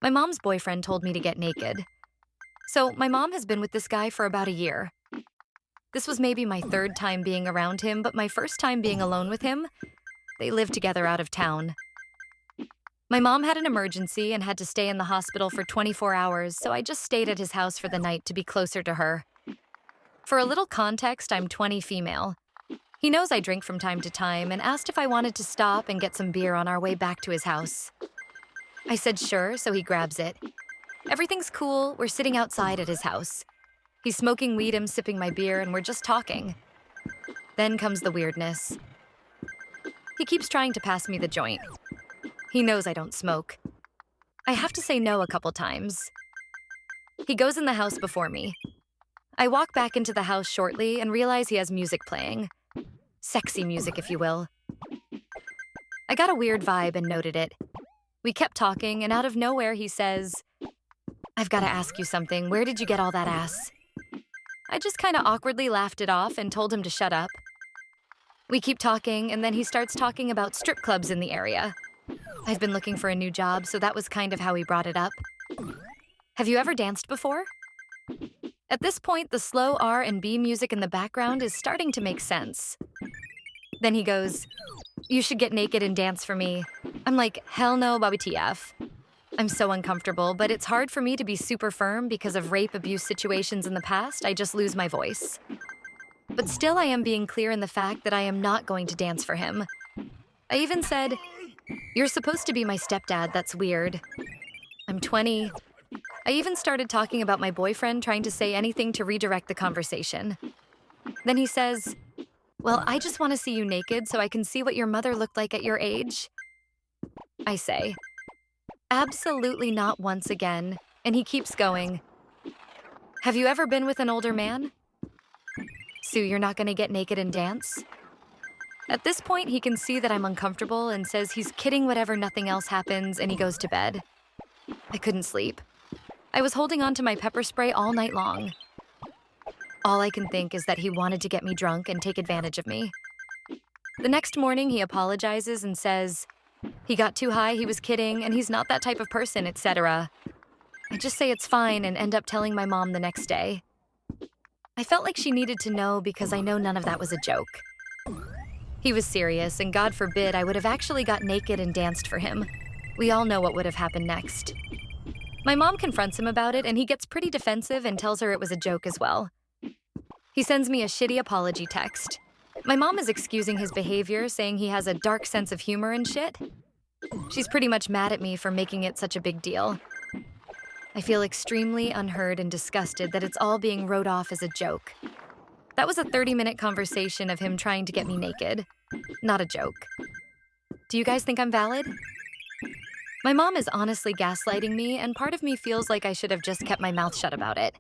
My mom's boyfriend told me to get naked. So, my mom has been with this guy for about a year. This was maybe my third time being around him, but my first time being alone with him. They lived together out of town. My mom had an emergency and had to stay in the hospital for 24 hours, so I just stayed at his house for the night to be closer to her. For a little context, I'm 20 female. He knows I drink from time to time and asked if I wanted to stop and get some beer on our way back to his house. I said sure, so he grabs it. Everything's cool, we're sitting outside at his house. He's smoking weed, I'm sipping my beer, and we're just talking. Then comes the weirdness. He keeps trying to pass me the joint. He knows I don't smoke. I have to say no a couple times. He goes in the house before me. I walk back into the house shortly and realize he has music playing. Sexy music, if you will. I got a weird vibe and noted it. We kept talking, and out of nowhere he says, "I've got to ask you something. Where did you get all that ass?" I just kind of awkwardly laughed it off and told him to shut up. We keep talking, and then he starts talking about strip clubs in the area. I've been looking for a new job, so that was kind of how he brought it up. Have you ever danced before? At this point, the slow R&B music in the background is starting to make sense. Then he goes, "You should get naked and dance for me." I'm like, hell no, Bobby TF. I'm so uncomfortable, but it's hard for me to be super firm because of rape abuse situations in the past. I just lose my voice. But still, I am being clear in the fact that I am not going to dance for him. I even said, "You're supposed to be my stepdad, that's weird." I'm 20. I even started talking about my boyfriend, trying to say anything to redirect the conversation. Then he says, "Well, I just want to see you naked so I can see what your mother looked like at your age." I say, "Absolutely not once again," and he keeps going. "Have you ever been with an older man?" "Sue, you're not going to get naked and dance?" At this point, he can see that I'm uncomfortable and says he's kidding whatever nothing else happens, and he goes to bed. I couldn't sleep. I was holding on to my pepper spray all night long. All I can think is that he wanted to get me drunk and take advantage of me. The next morning, he apologizes and says he got too high, he was kidding, and he's not that type of person, etc. I just say it's fine and end up telling my mom the next day. I felt like she needed to know because I know none of that was a joke. He was serious, and God forbid I would have actually got naked and danced for him. We all know what would have happened next. My mom confronts him about it, and he gets pretty defensive and tells her it was a joke as well. He sends me a shitty apology text. My mom is excusing his behavior, saying he has a dark sense of humor and shit. She's pretty much mad at me for making it such a big deal. I feel extremely unheard and disgusted that it's all being wrote off as a joke. That was a 30-minute conversation of him trying to get me naked. Not a joke. Do you guys think I'm valid? My mom is honestly gaslighting me, and part of me feels like I should have just kept my mouth shut about it.